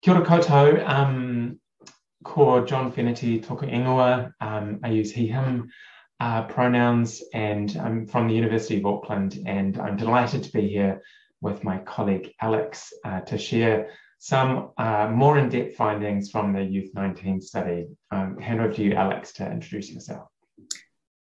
Kia ora koutou, ko John Fenaughty toku ingoa. I use he, him pronouns, and I'm from the University of Auckland, and I'm delighted to be here with my colleague Alex to share some more in-depth findings from the Youth 19 study. Hand over to you, Alex, to introduce yourself.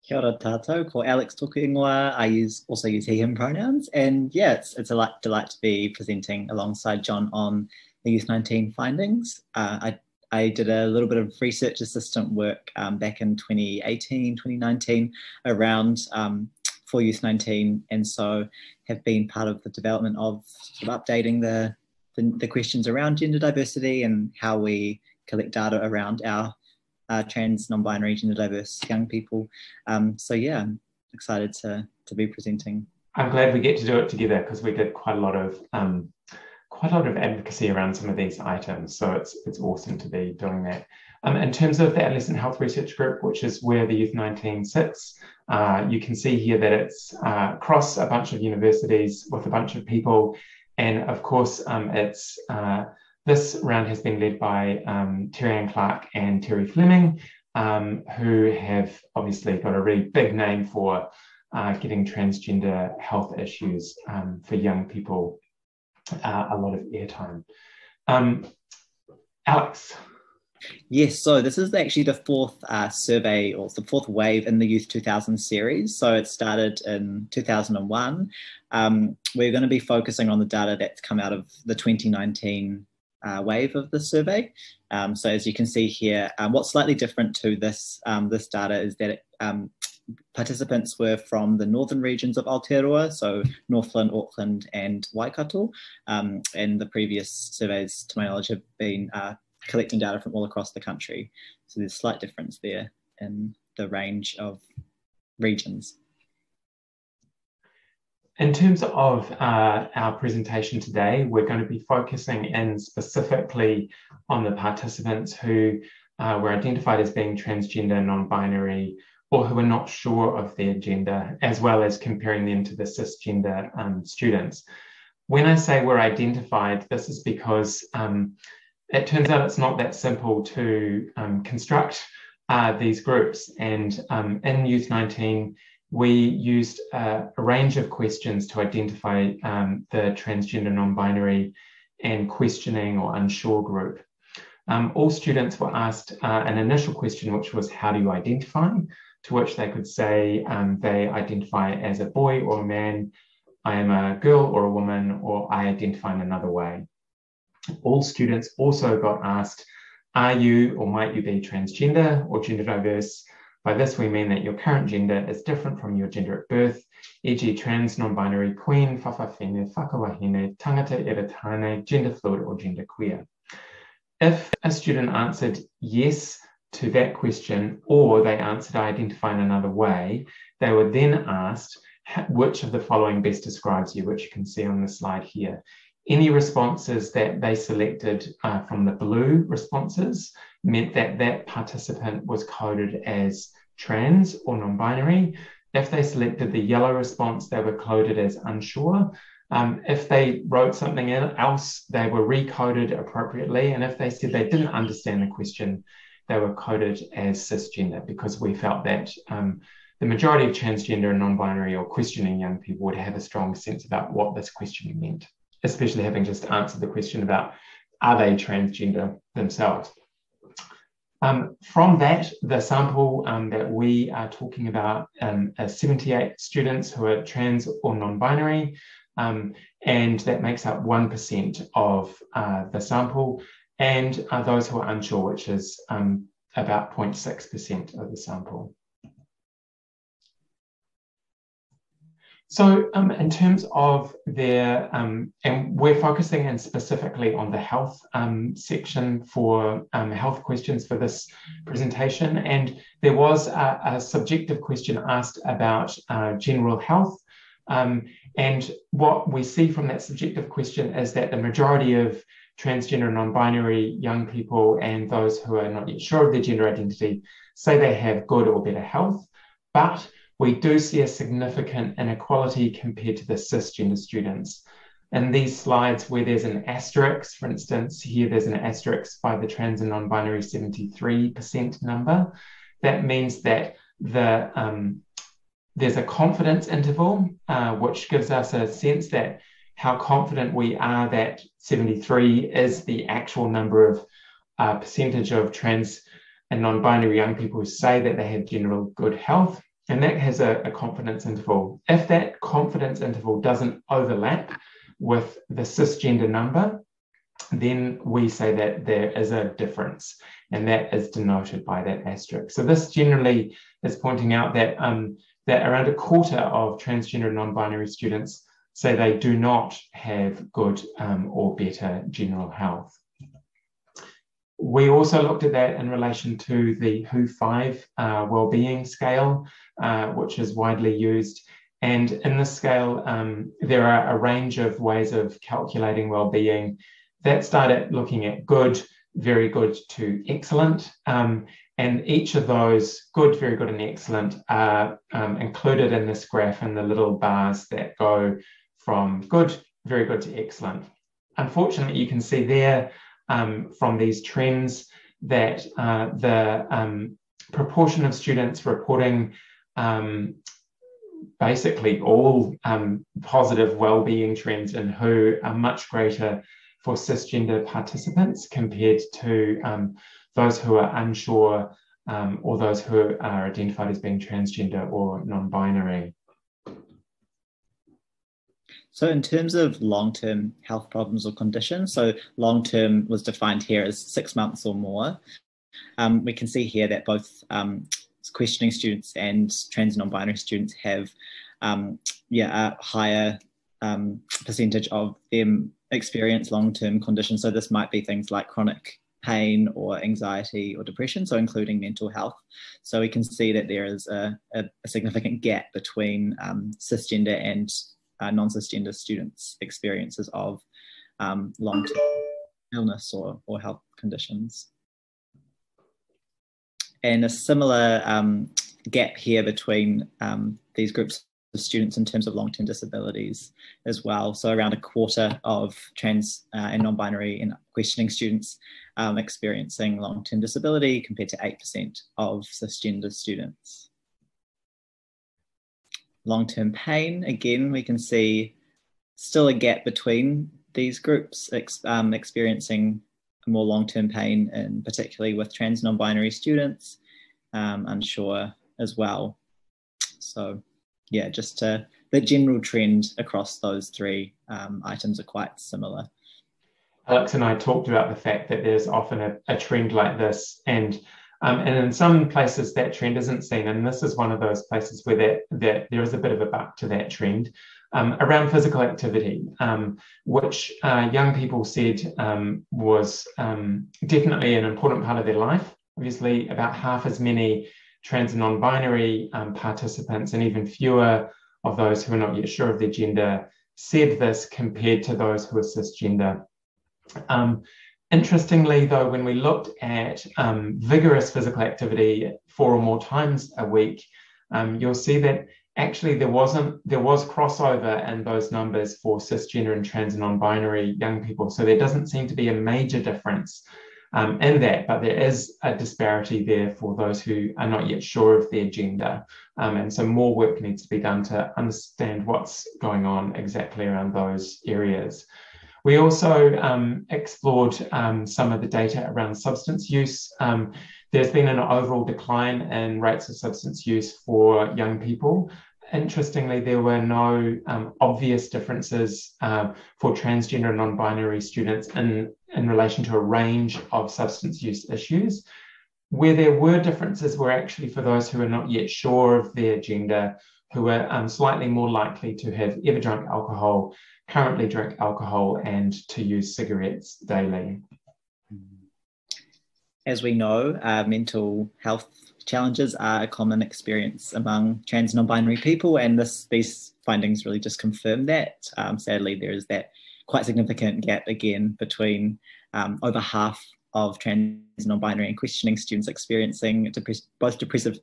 Kia ora tātou, ko Alex toku ingoa. I also use he, him pronouns. And yeah, it's a delight to be presenting alongside John on the Youth 19 findings. I did a little bit of research assistant work back in 2018, 2019 around for Youth 19, and so have been part of the development of sort of updating the questions around gender diversity and how we collect data around our trans, non-binary, gender diverse young people. So yeah, I'm excited to be presenting. I'm glad we get to do it together because we did quite a lot of advocacy around some of these items. So it's awesome to be doing that. In terms of the Adolescent Health Research Group, which is where the Youth 19 sits, you can see here that it's across a bunch of universities with a bunch of people. And of course, this round has been led by Terry Ann Clark and Terry Fleming, who have obviously got a really big name for getting transgender health issues for young people a lot of airtime. Alex. Yes, so this is actually the fourth survey, or the fourth wave in the Youth 2000 series. So it started in 2001. We're going to be focusing on the data that's come out of the 2019 wave of the survey. So as you can see here, what's slightly different to this data is that participants were from the northern regions of Aotearoa, so Northland, Auckland and Waikato. And the previous surveys, to my knowledge, have been collecting data from all across the country. So there's a slight difference there in the range of regions. In terms of our presentation today, we're going to be focusing in specifically on the participants who were identified as being transgender, non-binary, or who are not sure of their gender, as well as comparing them to the cisgender students. When I say we're identified, this is because it turns out it's not that simple to construct these groups. And in Youth 19, we used a range of questions to identify the transgender, non-binary and questioning or unsure group. All students were asked an initial question, which was, how do you identify? To which they could say they identify as a boy or a man, I am a girl or a woman, or I identify in another way. All students also got asked, are you or might you be transgender or gender diverse? By this we mean that your current gender is different from your gender at birth, e.g. trans, non-binary, queen, whawhawhine, whakawahine, tangata iratane, gender fluid or gender queer. If a student answered yes to that question, or they answered I identify in another way, they were then asked which of the following best describes you, which you can see on the slide here. Any responses that they selected from the blue responses meant that that participant was coded as trans or non-binary. If they selected the yellow response, they were coded as unsure. If they wrote something else, they were recoded appropriately. And if they said they didn't understand the question, they were coded as cisgender, because we felt that the majority of transgender and non-binary or questioning young people would have a strong sense about what this question meant, especially having just answered the question about are they transgender themselves. From that, the sample that we are talking about are 78 students who are trans or non-binary, and that makes up 1% of the sample, and those who are unsure, which is about 0.6% of the sample. So in terms of their, and we're focusing in specifically on the health section for health questions for this presentation, and there was a subjective question asked about general health. And what we see from that subjective question is that the majority of transgender and non-binary young people and those who are not yet sure of their gender identity say they have good or better health, but we do see a significant inequality compared to the cisgender students. in these slides where there's an asterisk, for instance, here there's an asterisk by the trans and non-binary 73% number. That means that there's a confidence interval, which gives us a sense that how confident we are that 73 is the actual number of percentage of trans and non-binary young people who say that they have general good health. And that has a confidence interval. If that confidence interval doesn't overlap with the cisgender number, then we say that there is a difference, and that is denoted by that asterisk. So this generally is pointing out that, that around a quarter of transgender and non-binary students say they do not have good or better general health. We also looked at that in relation to the WHO5 wellbeing scale, which is widely used. And in this scale, there are a range of ways of calculating wellbeing that start at looking at good, very good to excellent. And each of those, good, very good, and excellent, are included in this graph in the little bars that go from good, very good to excellent. Unfortunately, you can see there from these trends that the proportion of students reporting basically all positive well-being trends in WHO are much greater for cisgender participants compared to those who are unsure or those who are identified as being transgender or non-binary. So in terms of long-term health problems or conditions, so long-term was defined here as 6 months or more. We can see here that both questioning students and trans and non-binary students have a higher percentage of them experience long-term conditions. So this might be things like chronic pain or anxiety or depression, so including mental health. So we can see that there is a significant gap between cisgender and non-cisgender students' experiences of long-term illness or health conditions. And a similar gap here between these groups of students in terms of long-term disabilities as well. So around a quarter of trans and non-binary and questioning students experiencing long-term disability compared to 8% of cisgender students. Long-term pain, again, we can see still a gap between these groups experiencing more long-term pain, and particularly with trans non-binary students, unsure as well. So yeah, just the general trend across those three items are quite similar. Alex and I talked about the fact that there's often a trend like this, and in some places that trend isn't seen, and this is one of those places where that there is a bit of a buck to that trend around physical activity, which young people said was definitely an important part of their life. Obviously, about half as many trans and non-binary participants, and even fewer of those who are not yet sure of their gender, said this compared to those who are cisgender. Interestingly, though, when we looked at vigorous physical activity 4 or more times a week, you'll see that actually there was crossover in those numbers for cisgender and trans and non-binary young people. So there doesn't seem to be a major difference in that, but there is a disparity there for those who are not yet sure of their gender. And so more work needs to be done to understand what's going on exactly around those areas. We also explored some of the data around substance use. There's been an overall decline in rates of substance use for young people. Interestingly, there were no obvious differences for transgender and non-binary students in relation to a range of substance use issues. Where there were differences were actually for those who are not yet sure of their gender, who are slightly more likely to have ever drunk alcohol, currently drink alcohol, and to use cigarettes daily. As we know, mental health challenges are a common experience among trans and non-binary people, and these findings really just confirm that. Sadly, there is that quite significant gap again between over half of trans, non-binary and questioning students experiencing both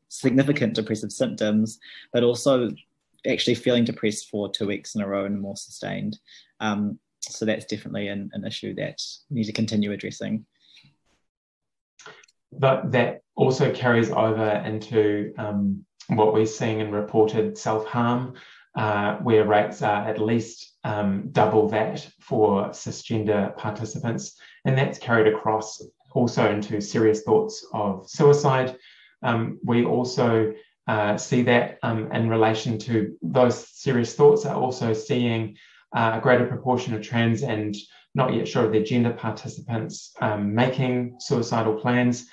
significant depressive symptoms, but also actually feeling depressed for 2 weeks in a row in a more sustained So that's definitely an issue that we need to continue addressing. But that also carries over into what we're seeing in reported self-harm, where rates are at least double that for cisgender participants. And that's carried across also into serious thoughts of suicide. We also see that in relation to those serious thoughts are also seeing a greater proportion of trans and not yet sure of their gender participants making suicidal plans.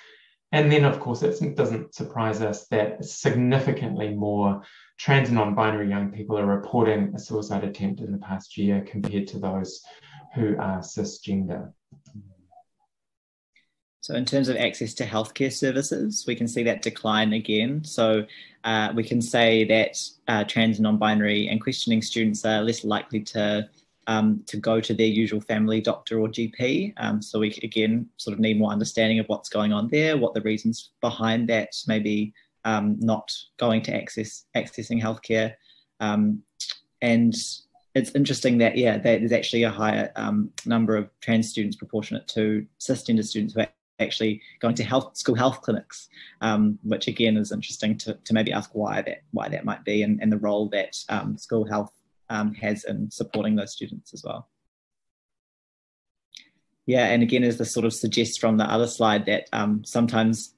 And then, of course, it doesn't surprise us that significantly more trans and non-binary young people are reporting a suicide attempt in the past year compared to those who are cisgender. So in terms of access to healthcare services, we can see that decline again. So we can say that trans, non-binary and questioning students are less likely to go to their usual family doctor or GP. So we, again, sort of need more understanding of what's going on there, what the reasons behind that maybe not going to accessing healthcare. And it's interesting that, there's actually a higher number of trans students proportionate to cisgender students who are actually going to school health clinics, which again is interesting to maybe ask why that might be, and the role that school health has in supporting those students as well. Yeah, and again, as this sort of suggests from the other slide, that sometimes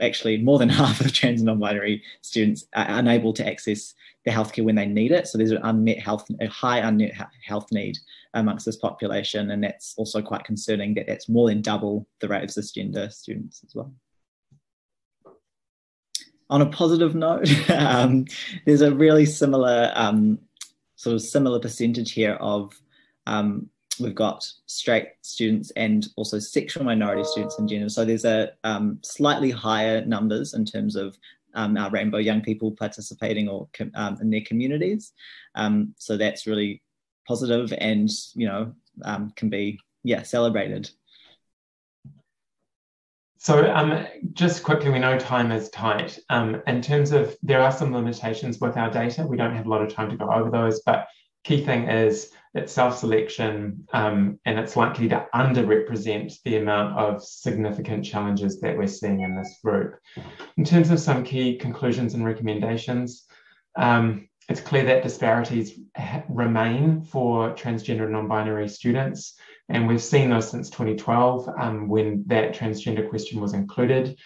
actually more than half of trans and non-binary students are unable to access the healthcare when they need it. So there's a high unmet health need amongst this population, and that's also quite concerning that that's more than double the rate of cisgender students as well. On a positive note, there's a really similar percentage here of we've got straight students and also sexual minority students in gender. So there's a slightly higher numbers in terms of our rainbow young people participating or in their communities. So that's really positive and, can be, celebrated. So just quickly, we know time is tight. In terms of, there are some limitations with our data. We don't have a lot of time to go over those, but key thing is it's self-selection and it's likely to underrepresent the amount of significant challenges that we're seeing in this group. In terms of some key conclusions and recommendations, it's clear that disparities remain for transgender and non-binary students, and we've seen those since 2012 when that transgender question was included.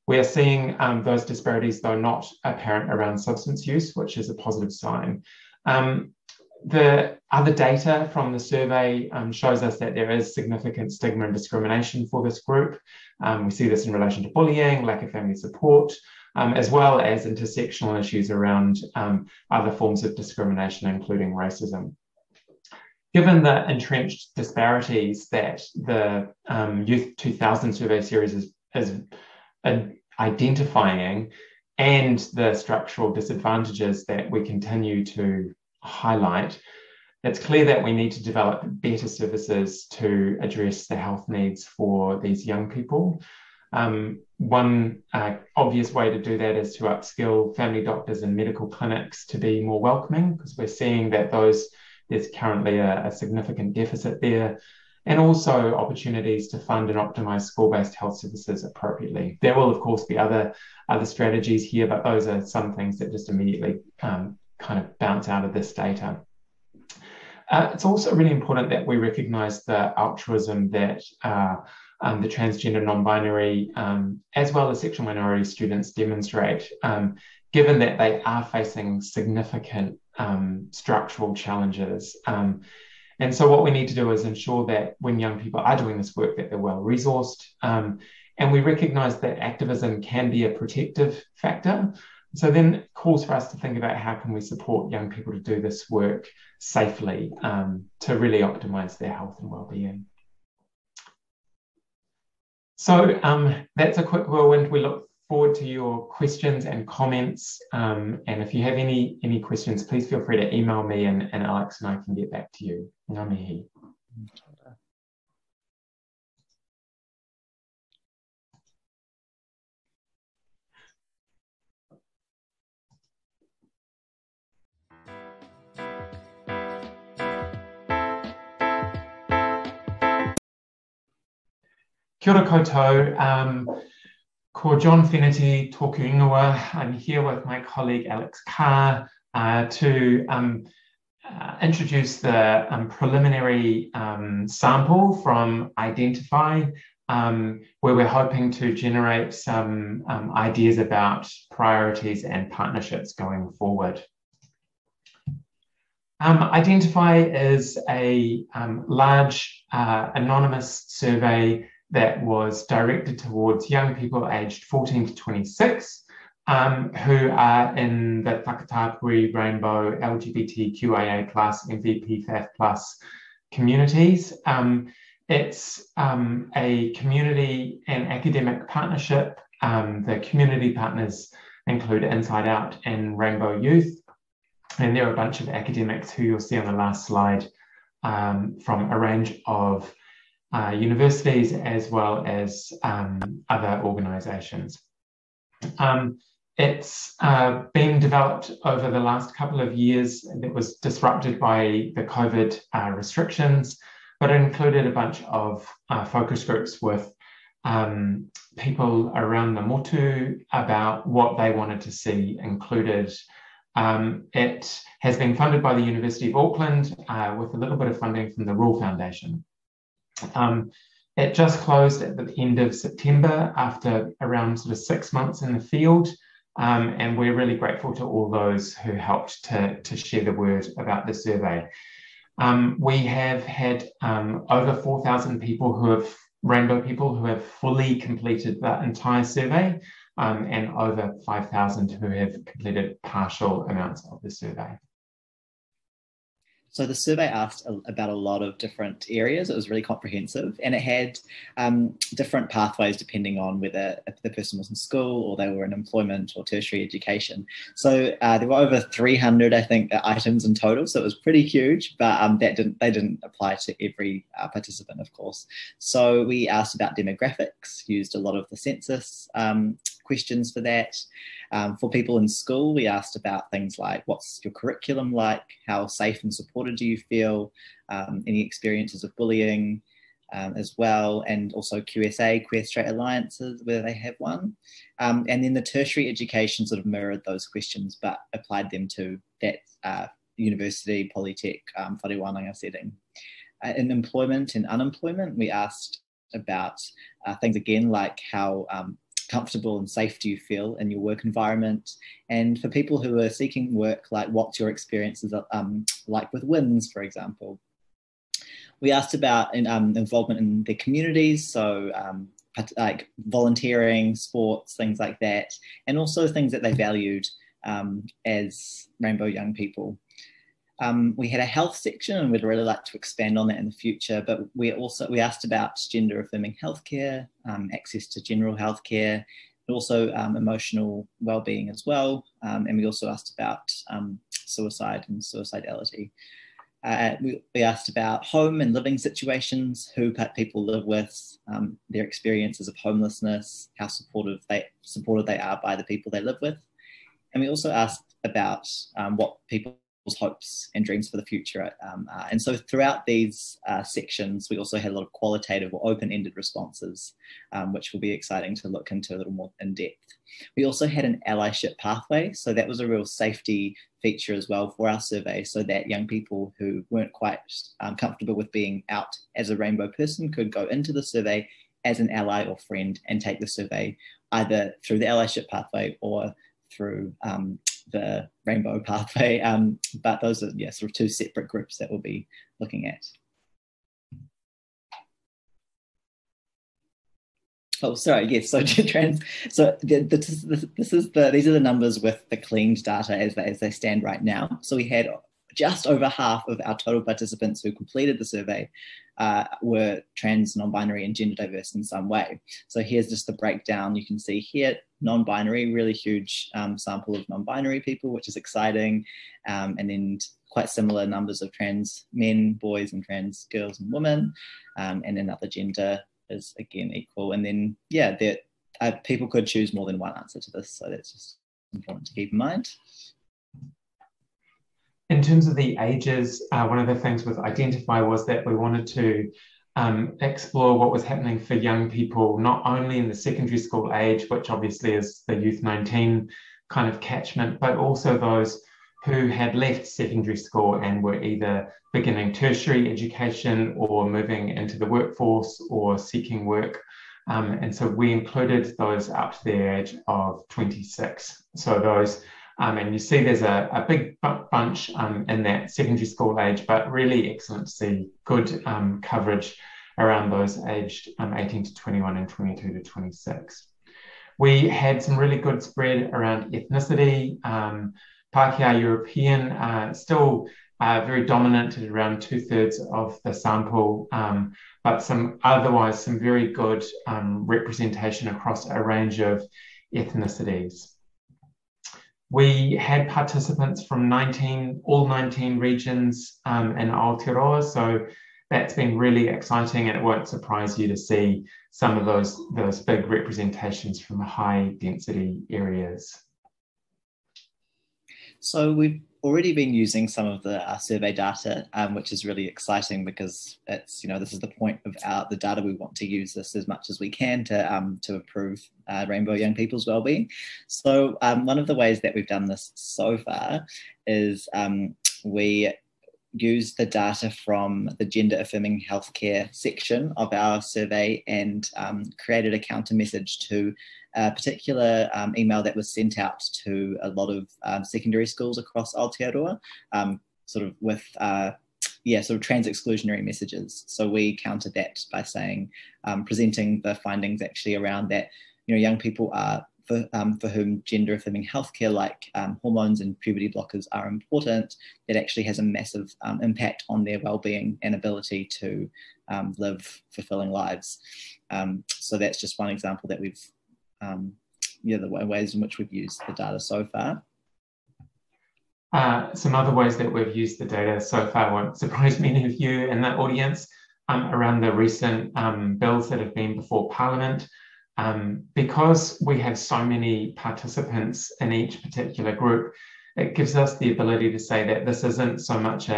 We are seeing those disparities, though not apparent around substance use, which is a positive sign. The other data from the survey shows us that there is significant stigma and discrimination for this group. We see this in relation to bullying, lack of family support, as well as intersectional issues around other forms of discrimination, including racism. Given the entrenched disparities that the Youth 2000 survey series is identifying, and the structural disadvantages that we continue to highlight, it's clear that we need to develop better services to address the health needs for these young people. One obvious way to do that is to upskill family doctors and medical clinics to be more welcoming, because we're seeing that there's currently a significant deficit there, and also opportunities to fund and optimize school-based health services appropriately. There will, of course, be other strategies here, but those are some things that just immediately kind of bounce out of this data. It's also really important that we recognise the altruism that the transgender, non-binary, as well as sexual minority students demonstrate, given that they are facing significant structural challenges. And so what we need to do is ensure that when young people are doing this work, that they're well resourced. And we recognise that activism can be a protective factor. So then it calls for us to think about how can we support young people to do this work safely to really optimise their health and well-being. So that's a quick whirlwind. We look forward to your questions and comments. And if you have any questions, please feel free to email me and Alex and I can get back to you. Ngā mihi. Kia ora koutou. Ko John Fenaughty tōku ingoa. I'm here with my colleague Alex Carr to introduce the preliminary sample from Identify, where we're hoping to generate some ideas about priorities and partnerships going forward. Identify is a large anonymous survey that was directed towards young people aged 14 to 26 who are in the Whakatapui, Rainbow, LGBTQIA+, MVP, FAF+ communities. It's a community and academic partnership. The community partners include InsideOUT and Rainbow Youth. And there are a bunch of academics who you'll see on the last slide from a range of universities as well as other organisations. It's been developed over the last couple of years. It was disrupted by the COVID restrictions, but it included a bunch of focus groups with people around the motu about what they wanted to see included. It has been funded by the University of Auckland with a little bit of funding from the Rural Foundation. It just closed at the end of September after around sort of 6 months in the field. And we're really grateful to all those who helped to share the word about the survey. We have had over 4,000 people Rainbow people who have fully completed the entire survey, and over 5,000 who have completed partial amounts of the survey. So the survey asked about a lot of different areas. It was really comprehensive, and it had different pathways depending on whether the person was in school or they were in employment or tertiary education. So there were over 300, I think, items in total. So it was pretty huge, but they didn't apply to every participant, of course. So we asked about demographics, used a lot of the census questions for that. For people in school, we asked about things like, what's your curriculum like? How safe and supported do you feel? Any experiences of bullying as well, and also QSA, Queer Straight Alliances, whether they have one. And then the tertiary education sort of mirrored those questions, but applied them to that university, polytech, whare wānanga setting. In employment and unemployment, we asked about things again, like how comfortable and safe do you feel in your work environment? And for people who are seeking work, like what's your experiences like with WINS, for example? We asked about involvement in their communities, so like volunteering, sports, things like that, and also things that they valued as Rainbow young people. We had a health section, and we'd really like to expand on that in the future, but we asked about gender affirming healthcare, access to general healthcare, and also emotional wellbeing as well. And we also asked about suicide and suicidality. We asked about home and living situations, who people live with, their experiences of homelessness, how supported they are by the people they live with. And we also asked about what people's hopes and dreams for the future. And so throughout these sections, we also had a lot of qualitative or open-ended responses, which will be exciting to look into a little more in depth. We also had an allyship pathway. So that was a real safety feature as well for our survey, so that young people who weren't quite comfortable with being out as a Rainbow person could go into the survey as an ally or friend and take the survey either through the allyship pathway or through the Rainbow pathway, but those are sort of two separate groups that we'll be looking at. Oh, sorry, yes. So these are the numbers with the cleaned data as they stand right now. So we had just over half of our total participants who completed the survey were trans, non-binary, and gender diverse in some way. So here's just the breakdown. You can see here, non-binary, really huge sample of non-binary people, which is exciting. And then quite similar numbers of trans men, boys, and trans girls and women. And another gender is again equal. And then, people could choose more than one answer to this. So that's just important to keep in mind. In terms of the ages, one of the things with Identify was that we wanted to explore what was happening for young people, not only in the secondary school age, which obviously is the Youth 19 kind of catchment, but also those who had left secondary school and were either beginning tertiary education or moving into the workforce or seeking work. And so we included those up to the age of 26. So those, and you see there's a big bunch in that secondary school age, but really excellent to see good coverage around those aged 18 to 21 and 22 to 26. We had some really good spread around ethnicity. Pākehā European, still very dominant at around 2/3 of the sample, but some very good representation across a range of ethnicities. We had participants from all 19 regions in Aotearoa, so that's been really exciting, and it won't surprise you to see some of those big representations from high density areas. So we've already been using some of the survey data, which is really exciting because it's, this is the point of the data. We want to use this as much as we can to improve rainbow young people's wellbeing. So one of the ways that we've done this so far is we use the data from the gender affirming healthcare section of our survey and created a counter message to a particular email that was sent out to a lot of secondary schools across Aotearoa, sort of with sort of trans exclusionary messages. So we countered that by saying, presenting the findings actually around that, young people are for whom gender affirming healthcare like hormones and puberty blockers are important, that actually has a massive impact on their well-being and ability to live fulfilling lives. So that's just one example that we've, the ways in which we've used the data so far. Some other ways that we've used the data so far won't surprise many of you in the audience around the recent bills that have been before Parliament. Because we have so many participants in each particular group, it gives us the ability to say that this isn't so much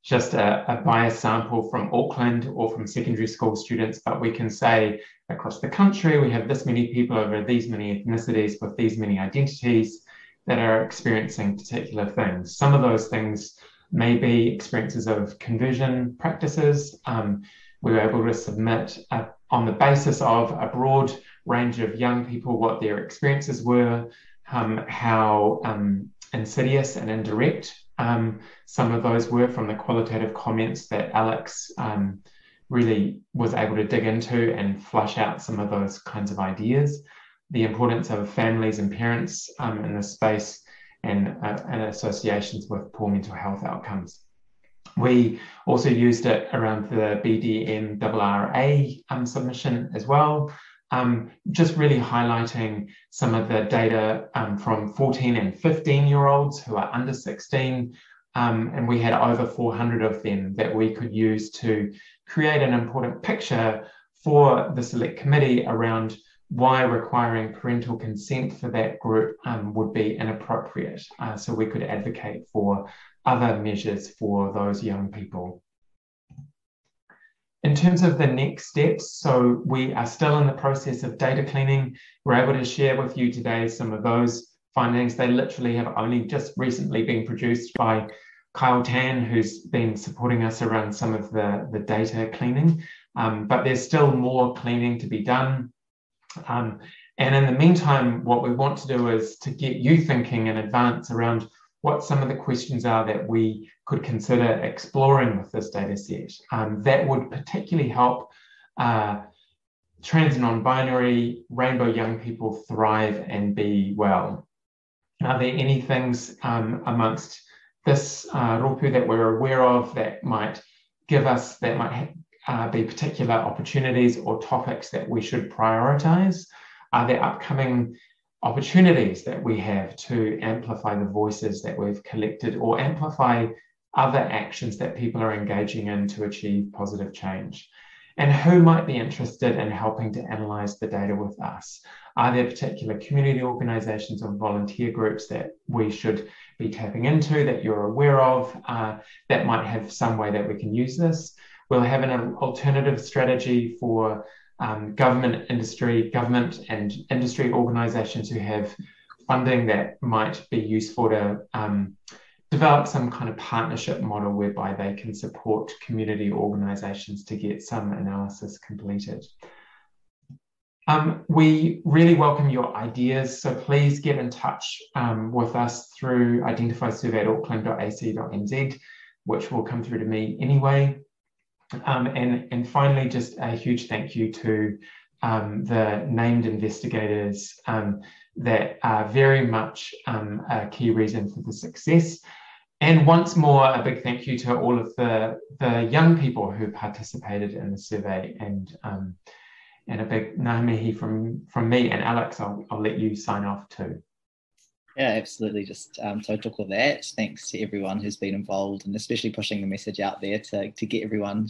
just a biased sample from Auckland or from secondary school students, but we can say across the country, we have this many people over these many ethnicities with these many identities that are experiencing particular things. Some of those things may be experiences of conversion practices. We were able to submit on the basis of a broad range of young people what their experiences were, how insidious and indirect some of those were from the qualitative comments that Alex really was able to dig into and flush out some of those kinds of ideas. The importance of families and parents in this space and associations with poor mental health outcomes. We also used it around the BDMRRA submission as well, just really highlighting some of the data from 14 and 15-year-olds who are under 16, and we had over 400 of them that we could use to create an important picture for the select committee around why requiring parental consent for that group would be inappropriate. So we could advocate for other measures for those young people. In terms of the next steps, so we are still in the process of data cleaning. We're able to share with you today some of those findings. They literally have only just recently been produced by Kyle Tan, who's been supporting us around some of the data cleaning, but there's still more cleaning to be done. And in the meantime, what we want to do is to get you thinking in advance around what some of the questions are that we could consider exploring with this data set. That would particularly help trans non-binary rainbow young people thrive and be well. Are there any things amongst this rōpū that we're aware of that might give us, that might be particular opportunities or topics that we should prioritize? Are there upcoming opportunities that we have to amplify the voices that we've collected or amplify other actions that people are engaging in to achieve positive change? And who might be interested in helping to analyze the data with us? Are there particular community organizations or volunteer groups that we should be tapping into that you're aware of that might have some way that we can use this? We'll have an alternative strategy for government and industry organisations who have funding that might be useful to develop some kind of partnership model whereby they can support community organisations to get some analysis completed. We really welcome your ideas, so please get in touch with us through identifysurvey@auckland.ac.nz, which will come through to me anyway. And finally, just a huge thank you to the named investigators that are very much a key reason for the success. And once more, a big thank you to all of the young people who participated in the survey, and a big ngā mihi from me. And Alex, I'll let you sign off too. Yeah, absolutely. Just total of that. Thanks to everyone who's been involved, and especially pushing the message out there to get everyone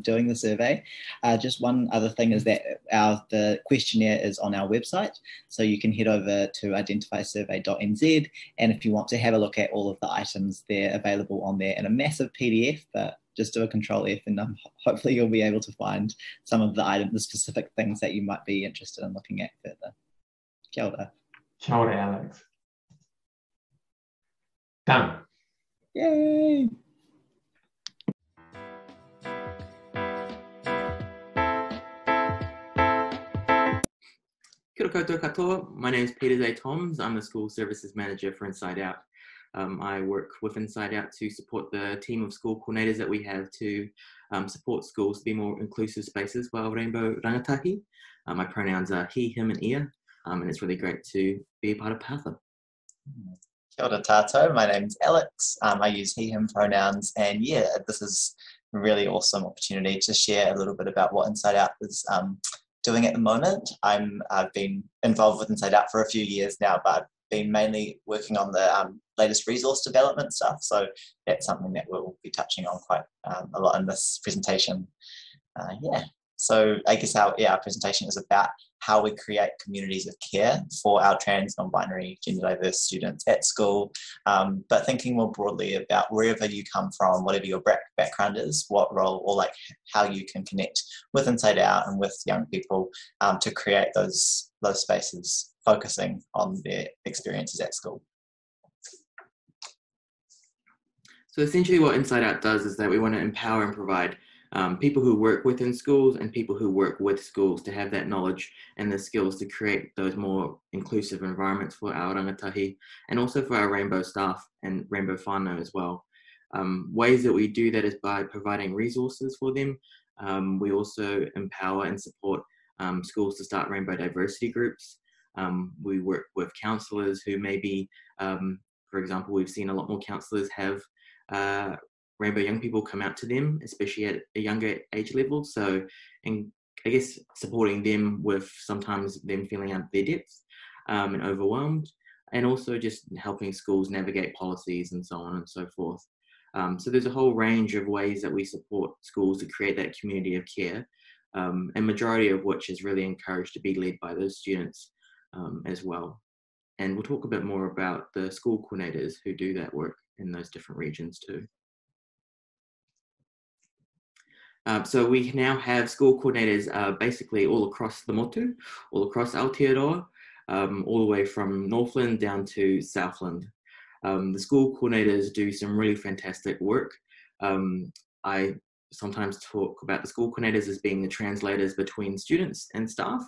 doing the survey. Just one other thing is that the questionnaire is on our website, so you can head over to identifysurvey.nz, and if you want to have a look at all of the items, they're available on there in a massive PDF, but just do a Control F, and hopefully you'll be able to find some of the specific things that you might be interested in looking at further. Kia ora. Kia ora, Alex. Done. Yay! Kia ora koutou katoa. My name is Petazae Thoms. I'm the School Services Manager for InsideOUT. I work with InsideOUT to support the team of school coordinators that we have to support schools to be more inclusive spaces while rainbow rangatahi. My pronouns are he, him, and ia, and it's really great to be a part of PATHA. Kia ora tātou, my name's Alex. I use he, him pronouns, and yeah, this is a really awesome opportunity to share a little bit about what InsideOUT is doing at the moment. I've been involved with InsideOUT for a few years now, but I've been mainly working on the latest resource development stuff, so that's something that we'll be touching on quite a lot in this presentation. So I guess our presentation is about how we create communities of care for our trans, non-binary, gender diverse students at school, but thinking more broadly about wherever you come from, whatever your background is, what role, or like how you can connect with InsideOUT and with young people to create those spaces, focusing on their experiences at school. So essentially what InsideOUT does is that we want to empower and provide people who work within schools and people who work with schools to have that knowledge and the skills to create those more inclusive environments for our rangatahi, and also for our rainbow staff and rainbow whānau as well. Ways that we do that is by providing resources for them. We also empower and support schools to start rainbow diversity groups. We work with counsellors who maybe, for example, we've seen a lot more counsellors have rainbow young people come out to them, especially at a younger age level. So, and I guess supporting them with sometimes them feeling out of their depths and overwhelmed, and also just helping schools navigate policies and so on and so forth. So there's a whole range of ways that we support schools to create that community of care, and majority of which is really encouraged to be led by those students as well. And we'll talk a bit more about the school coordinators who do that work in those different regions too. So we now have school coordinators basically all across the motu, all across Aotearoa, all the way from Northland down to Southland. The school coordinators do some really fantastic work. I sometimes talk about the school coordinators as being the translators between students and staff.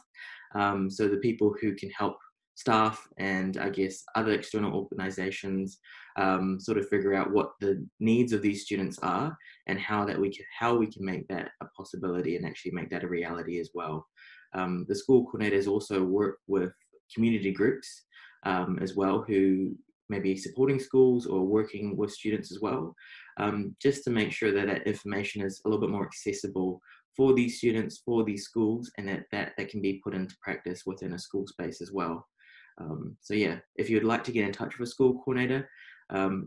So the people who can help staff and I guess other external organisations sort of figure out what the needs of these students are and how we can make that a possibility and actually make that a reality as well. The school coordinators also work with community groups as well, who may be supporting schools or working with students as well, just to make sure that that information is a little bit more accessible for these students, for these schools, and that can be put into practice within a school space as well. So yeah, if you'd like to get in touch with a school coordinator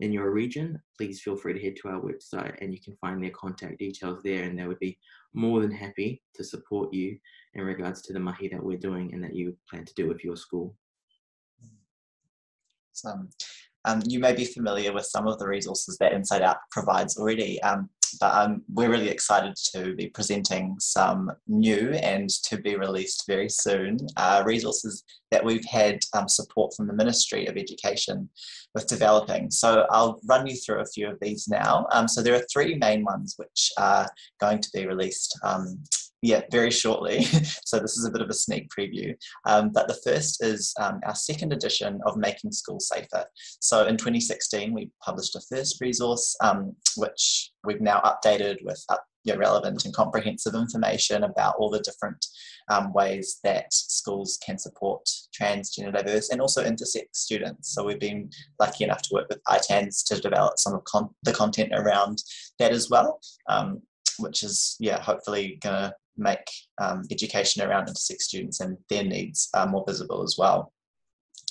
in your region, please feel free to head to our website and you can find their contact details there, and they would be more than happy to support you in regards to the mahi that we're doing and that you plan to do with your school. You may be familiar with some of the resources that InsideOUT provides already, But we're really excited to be presenting some new and to be released very soon resources that we've had support from the Ministry of Education with developing. So I'll run you through a few of these now. So there are three main ones which are going to be released very shortly. So this is a bit of a sneak preview. But the first is our second edition of Making Schools Safer. So in 2016, we published a first resource, which we've now updated with relevant and comprehensive information about all the different ways that schools can support transgender, diverse and also intersex students. So we've been lucky enough to work with ITANS to develop some of the content around that as well, which is hopefully going to make education around intersex students and their needs more visible as well.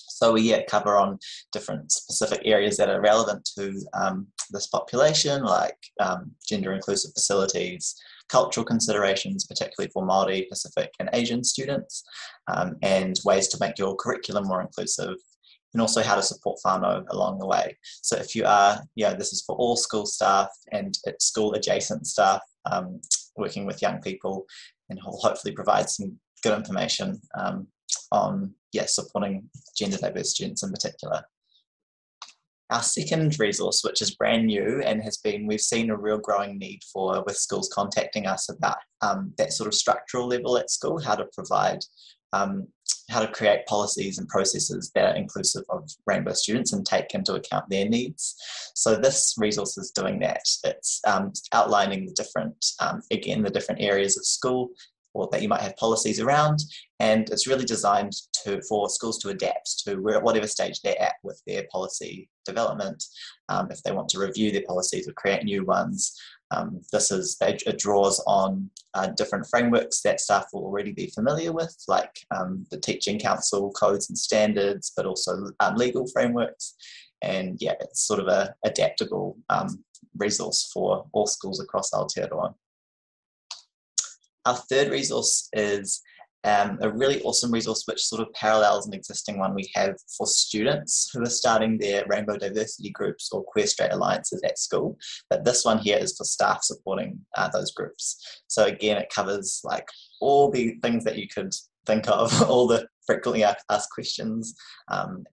So we cover on different specific areas that are relevant to this population, like gender inclusive facilities, cultural considerations, particularly for Māori, Pacific and Asian students, and ways to make your curriculum more inclusive, and also how to support whānau along the way. So if you are, this is for all school staff and school adjacent staff, working with young people, and will hopefully provide some good information on supporting gender diverse students in particular. Our second resource, which is brand new and we've seen a real growing need for, with schools contacting us about that sort of structural level at school, how to provide, how to create policies and processes that are inclusive of rainbow students and take into account their needs. So this resource is doing that. It's outlining the different, the different areas of school or that you might have policies around, and it's really designed for schools to adapt to whatever stage they're at with their policy development. If they want to review their policies or create new ones, it draws on different frameworks that staff will already be familiar with, like the Teaching Council codes and standards, but also legal frameworks. And it's sort of a adaptable resource for all schools across Aotearoa. Our third resource is a really awesome resource which sort of parallels an existing one we have for students who are starting their rainbow diversity groups or queer straight alliances at school. But this one here is for staff supporting those groups. So again, it covers like all the things that you could think of, all the frequently asked questions, and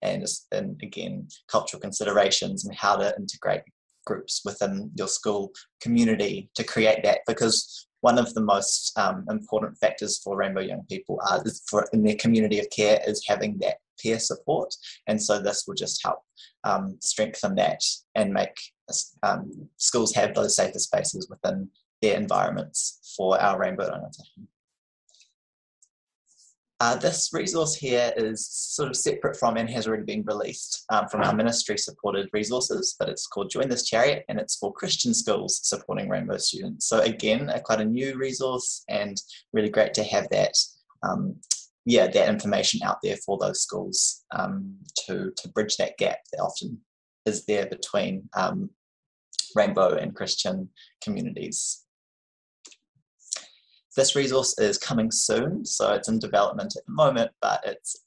again, cultural considerations and how to integrate groups within your school community to create that, because one of the most important factors for rainbow young people in their community of care is having that peer support. And so this will just help strengthen that and make schools have those safer spaces within their environments for our rainbow rangatahi. This resource here is sort of separate from and has already been released from our ministry supported resources, but it's called Join This Chariot and it's for Christian schools supporting rainbow students. So again, quite a new resource and really great to have that, that information out there for those schools to bridge that gap that often is there between rainbow and Christian communities. This resource is coming soon, so it's in development at the moment, but it's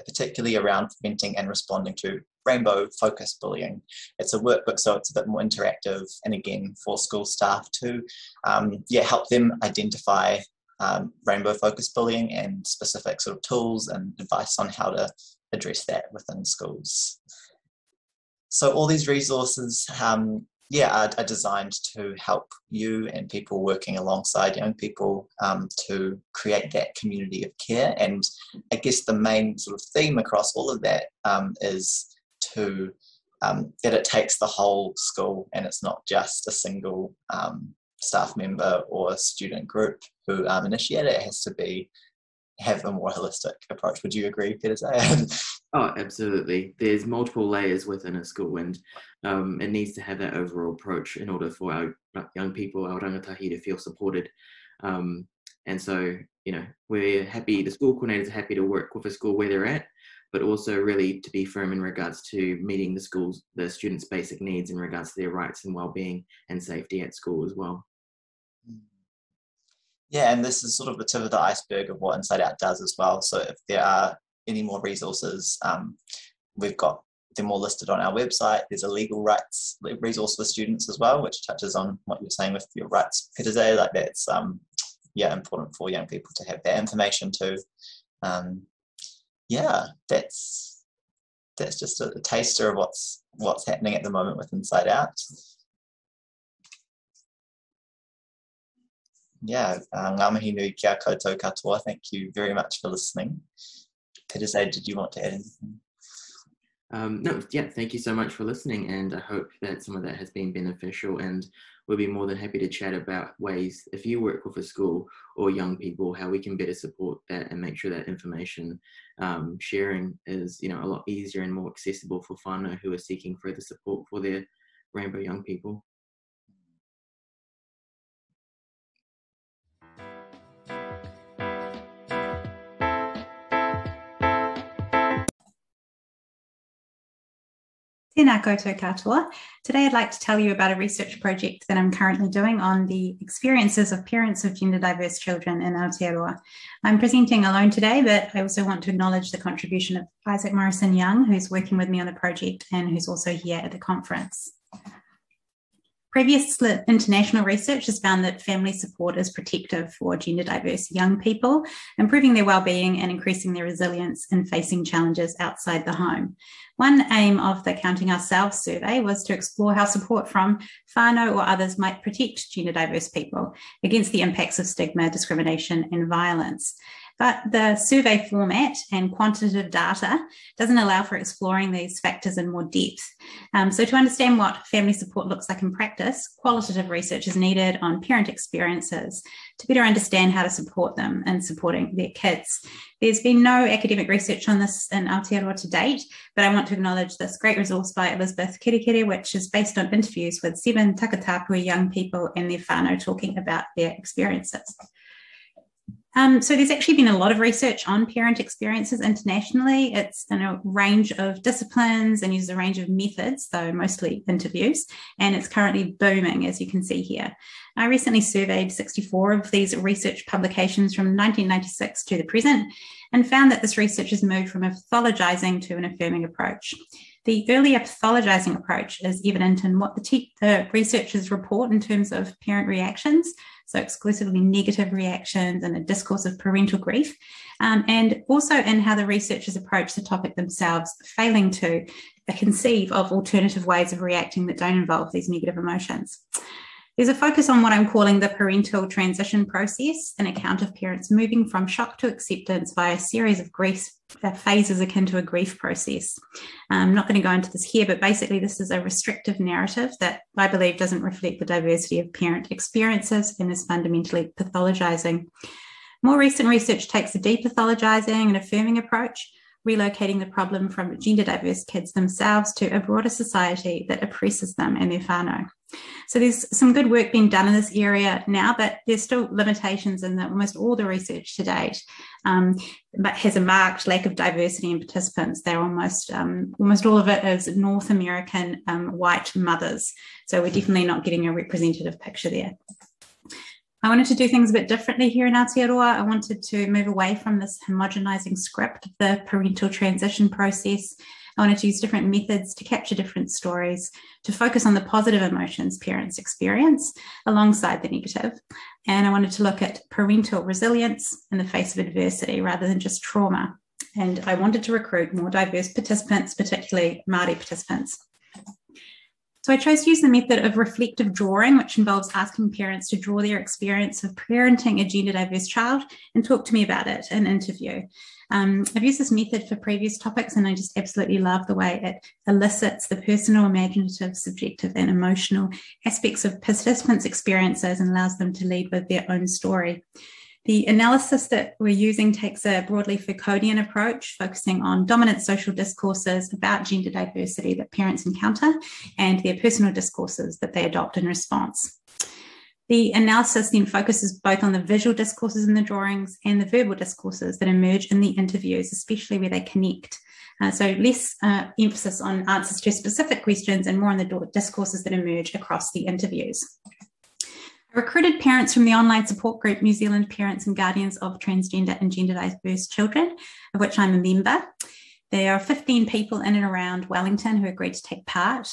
particularly around preventing and responding to rainbow-focused bullying. It's a workbook, so it's a bit more interactive, and again, for school staff to help them identify rainbow-focused bullying and specific sort of tools and advice on how to address that within schools. So all these resources are designed to help you and people working alongside young people to create that community of care. And I guess the main sort of theme across all of that is to that it takes the whole school and it's not just a single staff member or student group who initiate it. It has to have a more holistic approach. Would you agree, Petazae? Oh, absolutely. There's multiple layers within a school, and it needs to have that overall approach in order for our young people, our rangatahi, to feel supported. And so, we're happy, the school coordinators are happy to work with a school where they're at, but also really to be firm in regards to meeting the students' basic needs in regards to their rights and well-being and safety at school as well. Yeah, and this is sort of the tip of the iceberg of what InsideOUT does as well. So if there are any more resources, we've got them all listed on our website. There's a legal rights resource for students as well, which touches on what you're saying with your rights, Petazae. Like that's important for young people to have that information too. That's just a taster of what's happening at the moment with Inside Out. Ngā mihi nui kia koutou katoa. Thank you very much for listening. Petazae, did you want to add anything? No, thank you so much for listening, and I hope that some of that has been beneficial, and we'll be more than happy to chat about ways, if you work with a school or young people, how we can better support that and make sure that information sharing is, a lot easier and more accessible for whānau who are seeking further support for their rainbow young people. Tēnā koutou katoa. Today I'd like to tell you about a research project that I'm currently doing on the experiences of parents of gender diverse children in Aotearoa. I'm presenting alone today, but I also want to acknowledge the contribution of Isaac Morrison-Young, who's working with me on the project and who's also here at the conference. Previous international research has found that family support is protective for gender diverse young people, improving their well-being and increasing their resilience in facing challenges outside the home. One aim of the Counting Ourselves survey was to explore how support from whānau or others might protect gender diverse people against the impacts of stigma, discrimination and violence. But the survey format and quantitative data doesn't allow for exploring these factors in more depth. So to understand what family support looks like in practice, qualitative research is needed on parent experiences to better understand how to support them in supporting their kids. There's been no academic research on this in Aotearoa to date, but I want to acknowledge this great resource by Elizabeth Kerekere, which is based on interviews with 7 takatapui young people and their whānau talking about their experiences. So there's actually been a lot of research on parent experiences internationally. It's in a range of disciplines and uses a range of methods, though mostly interviews, and it's currently booming, as you can see here. I recently surveyed 64 of these research publications from 1996 to the present and found that this research has moved from a pathologizing to an affirming approach. The earlier pathologizing approach is evident in what the researchers report in terms of parent reactions, so exclusively negative reactions and a discourse of parental grief, and also in how the researchers approach the topic themselves, failing to conceive of alternative ways of reacting that don't involve these negative emotions. There's a focus on what I'm calling the parental transition process, an account of parents moving from shock to acceptance via a series of grief phases akin to a grief process. I'm not going to go into this here, but basically this is a restrictive narrative that I believe doesn't reflect the diversity of parent experiences and is fundamentally pathologizing. More recent research takes a depathologizing and affirming approach, relocating the problem from gender diverse kids themselves to a broader society that oppresses them and their whānau. So there's some good work being done in this area now, but there's still limitations in almost all the research to date, but has a marked lack of diversity in participants. They're almost all of it is North American white mothers. So we're definitely not getting a representative picture there. I wanted to do things a bit differently here in Aotearoa. I wanted to move away from this homogenizing script of the parental transition process. I wanted to use different methods to capture different stories, to focus on the positive emotions parents experience alongside the negative. And I wanted to look at parental resilience in the face of adversity rather than just trauma. And I wanted to recruit more diverse participants, particularly Māori participants. So I chose to use the method of reflective drawing, which involves asking parents to draw their experience of parenting a gender diverse child and talk to me about it in an interview. I've used this method for previous topics and I just absolutely love the way it elicits the personal, imaginative, subjective and emotional aspects of participants' experiences and allows them to lead with their own story. The analysis that we're using takes a broadly Foucauldian approach, focusing on dominant social discourses about gender diversity that parents encounter and their personal discourses that they adopt in response. The analysis then focuses both on the visual discourses in the drawings and the verbal discourses that emerge in the interviews, especially where they connect. So less emphasis on answers to specific questions and more on the discourses that emerge across the interviews. I recruited parents from the online support group New Zealand Parents and Guardians of Transgender and Gender Diverse Children, of which I'm a member. There are 15 people in and around Wellington who agreed to take part.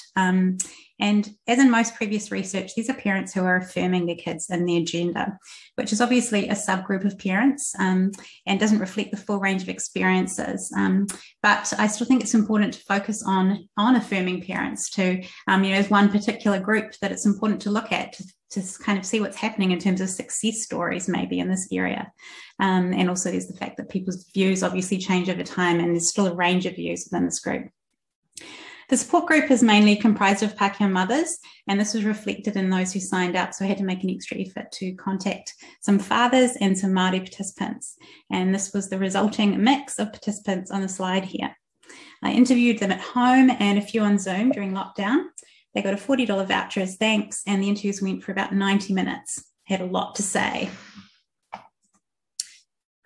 And as in most previous research, these are parents who are affirming their kids and their gender, which is obviously a subgroup of parents and doesn't reflect the full range of experiences. But I still think it's important to focus on affirming parents to, as one particular group that it's important to look at to kind of see what's happening in terms of success stories maybe in this area. And also there's the fact that people's views obviously change over time, and there's still a range of views within this group. The support group is mainly comprised of Pākehā mothers, and this was reflected in those who signed up, so I had to make an extra effort to contact some fathers and some Māori participants, and this was the resulting mix of participants on the slide here. I interviewed them at home and a few on Zoom during lockdown. They got a $40 voucher as thanks, and the interviews went for about 90 minutes. Had a lot to say.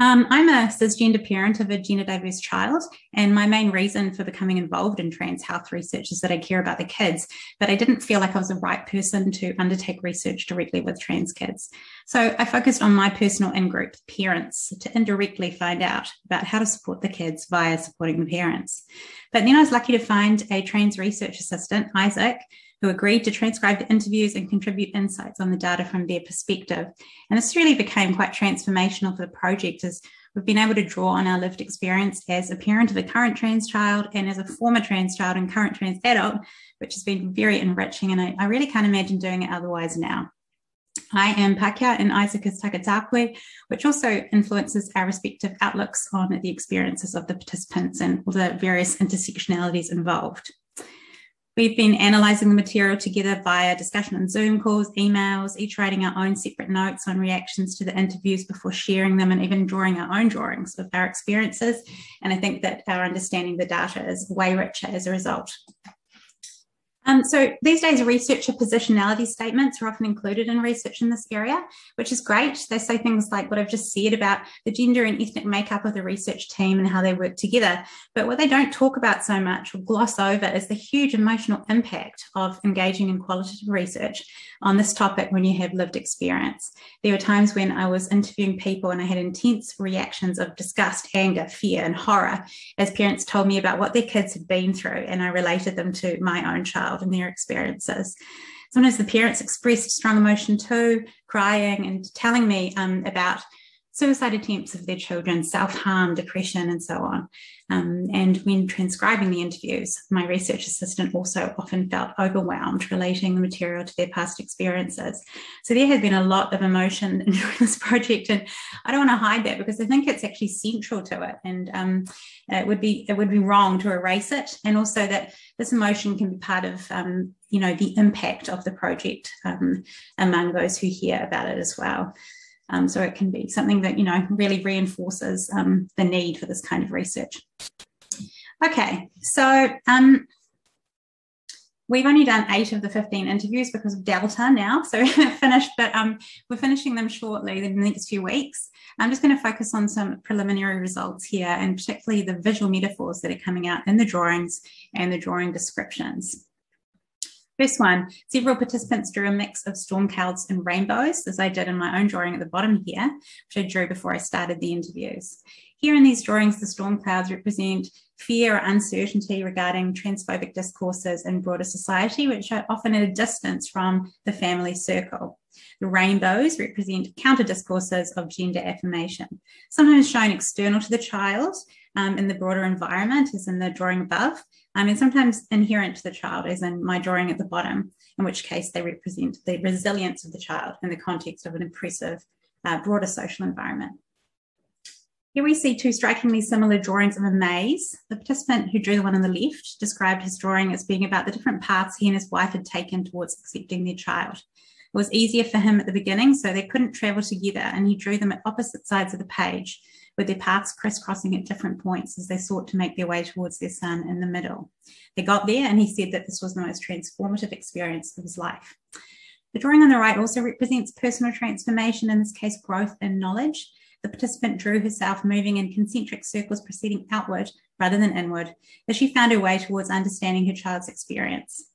I'm a cisgender parent of a gender diverse child, and my main reason for becoming involved in trans health research is that I care about the kids, but I didn't feel like I was the right person to undertake research directly with trans kids. So I focused on my personal in-group parents to indirectly find out about how to support the kids via supporting the parents. But then I was lucky to find a trans research assistant, Isaac, who agreed to transcribe the interviews and contribute insights on the data from their perspective. And this really became quite transformational for the project, as we've been able to draw on our lived experience as a parent of a current trans child and as a former trans child and current trans adult, which has been very enriching, and I really can't imagine doing it otherwise now. I am Pākehā and Isaac is Takatapui, which also influences our respective outlooks on the experiences of the participants and all the various intersectionalities involved. We've been analysing the material together via discussion on Zoom calls, emails, each writing our own separate notes on reactions to the interviews before sharing them, and even drawing our own drawings of our experiences. And I think that our understanding of the data is way richer as a result. So these days, researcher positionality statements are often included in research in this area, which is great. They say things like what I've just said about the gender and ethnic makeup of the research team and how they work together. But what they don't talk about so much or gloss over is the huge emotional impact of engaging in qualitative research on this topic when you have lived experience. There were times when I was interviewing people and I had intense reactions of disgust, anger, fear, and horror as parents told me about what their kids had been through, and I related them to my own child and their experiences. Sometimes the parents expressed strong emotion too, crying and telling me about suicide attempts of their children, self-harm, depression, and so on. And when transcribing the interviews, my research assistant also often felt overwhelmed relating the material to their past experiences. So there has been a lot of emotion in this project, and I don't want to hide that because I think it's actually central to it, and it would be wrong to erase it, and also that this emotion can be part of the impact of the project among those who hear about it as well. So it can be something that, really reinforces the need for this kind of research. Okay, so we've only done 8 of the 15 interviews because of Delta now, so we're finished, but we're finishing them shortly in the next few weeks. I'm just going to focus on some preliminary results here, and particularly the visual metaphors that are coming out in the drawings and the drawing descriptions. First one, several participants drew a mix of storm clouds and rainbows, as I did in my own drawing at the bottom here, which I drew before I started the interviews. Here in these drawings, the storm clouds represent fear or uncertainty regarding transphobic discourses in broader society, which are often at a distance from the family circle. The rainbows represent counter discourses of gender affirmation, sometimes shown external to the child in the broader environment, as in the drawing above, and sometimes inherent to the child, as in my drawing at the bottom, in which case they represent the resilience of the child in the context of an oppressive, broader social environment. Here we see 2 strikingly similar drawings of a maze. The participant who drew the one on the left described his drawing as being about the different paths he and his wife had taken towards accepting their child. It was easier for him at the beginning, so they couldn't travel together, and he drew them at opposite sides of the page, with their paths crisscrossing at different points as they sought to make their way towards their son in the middle. They got there, and he said that this was the most transformative experience of his life. The drawing on the right also represents personal transformation, in this case, growth and knowledge. The participant drew herself moving in concentric circles proceeding outward rather than inward, as she found her way towards understanding her child's experience.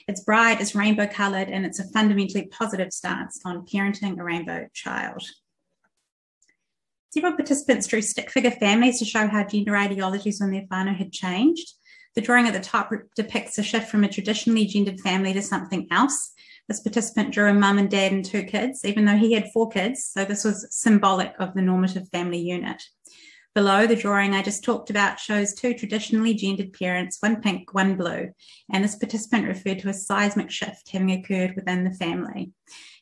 It's bright, it's rainbow coloured, and it's a fundamentally positive stance on parenting a rainbow child. Several participants drew stick figure families to show how gender ideologies on their whānau had changed. The drawing at the top depicts a shift from a traditionally gendered family to something else. This participant drew a mum and dad and 2 kids, even though he had 4 kids, so this was symbolic of the normative family unit. Below, the drawing I just talked about shows 2 traditionally gendered parents, one pink, one blue, and this participant referred to a seismic shift having occurred within the family.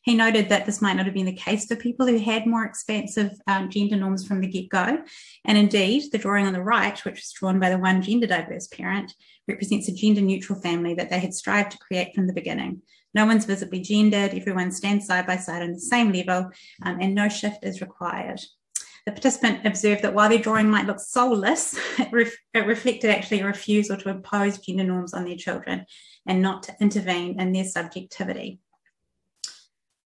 He noted that this might not have been the case for people who had more expansive gender norms from the get-go, and indeed, the drawing on the right, which was drawn by the one gender diverse parent, represents a gender-neutral family that they had strived to create from the beginning. No one's visibly gendered, everyone stands side by side on the same level, and no shift is required. The participant observed that while their drawing might look soulless, it reflected actually a refusal to impose gender norms on their children and not to intervene in their subjectivity.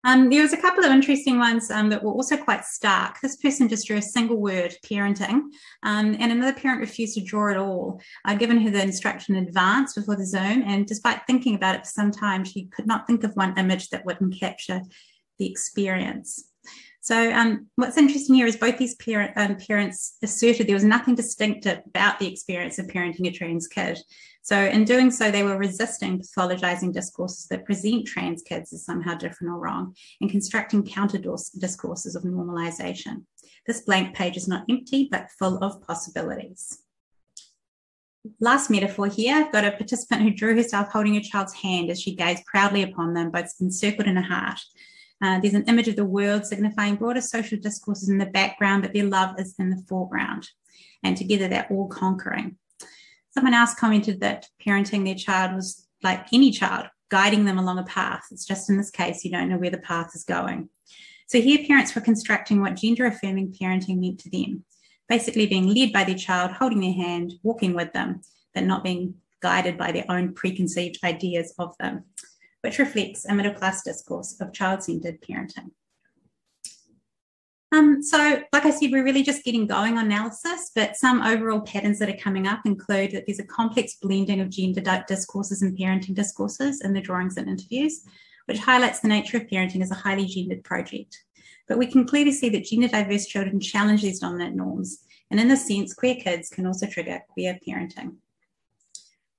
There was a couple of interesting ones that were also quite stark. This person just drew a single word, parenting, and another parent refused to draw at all. I'd given her the instruction in advance before the Zoom, and despite thinking about it for some time, she could not think of one image that would capture the experience. So what's interesting here is both these parents asserted there was nothing distinctive about the experience of parenting a trans kid. So in doing so, they were resisting pathologizing discourses that present trans kids as somehow different or wrong and constructing counter discourses of normalization. This blank page is not empty, but full of possibilities. Last metaphor here, I've got a participant who drew herself holding her child's hand as she gazed proudly upon them, both encircled in a heart. There's an image of the world signifying broader social discourses in the background, but their love is in the foreground. And together they're all conquering. Someone else commented that parenting their child was like any child, guiding them along a path. It's just in this case, you don't know where the path is going. So here parents were constructing what gender-affirming parenting meant to them, basically being led by their child, holding their hand, walking with them, but not being guided by their own preconceived ideas of them, which reflects a middle-class discourse of child-centered parenting. So, like I said, we're really just getting going on analysis, but some overall patterns that are coming up include that there's a complex blending of gender discourses and parenting discourses in the drawings and interviews, which highlights the nature of parenting as a highly gendered project. But we can clearly see that gender diverse children challenge these dominant norms, and in this sense, queer kids can also trigger queer parenting.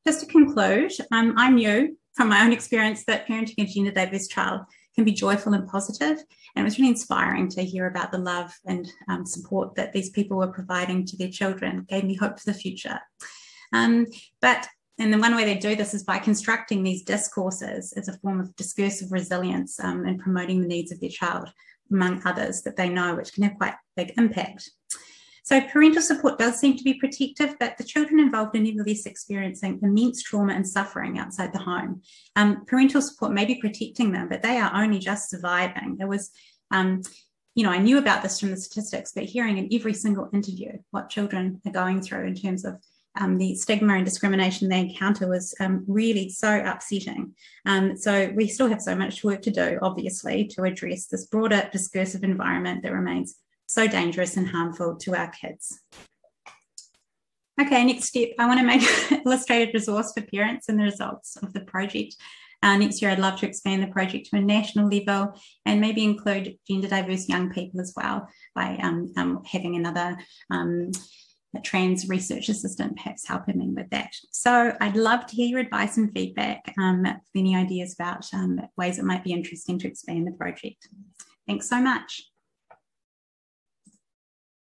Just to conclude, I knew from my own experience that parenting a gender diverse child can be joyful and positive, and it was really inspiring to hear about the love and support that these people were providing to their children. It gave me hope for the future. And the one way they do this is by constructing these discourses as a form of discursive resilience and promoting the needs of their child, among others that they know, which can have quite big impact. So parental support does seem to be protective, but the children involved are nevertheless experiencing immense trauma and suffering outside the home. Parental support may be protecting them, but they are only just surviving. There was, I knew about this from the statistics, but hearing in every single interview what children are going through in terms of the stigma and discrimination they encounter was really so upsetting. So we still have so much work to do, obviously, to address this broader discursive environment that remains so dangerous and harmful to our kids. Okay, next step, I want to make an illustrated resource for parents and the results of the project. Next year, I'd love to expand the project to a national level and maybe include gender diverse young people as well by having another trans research assistant perhaps helping me with that. So I'd love to hear your advice and feedback, any ideas about ways it might be interesting to expand the project. Thanks so much.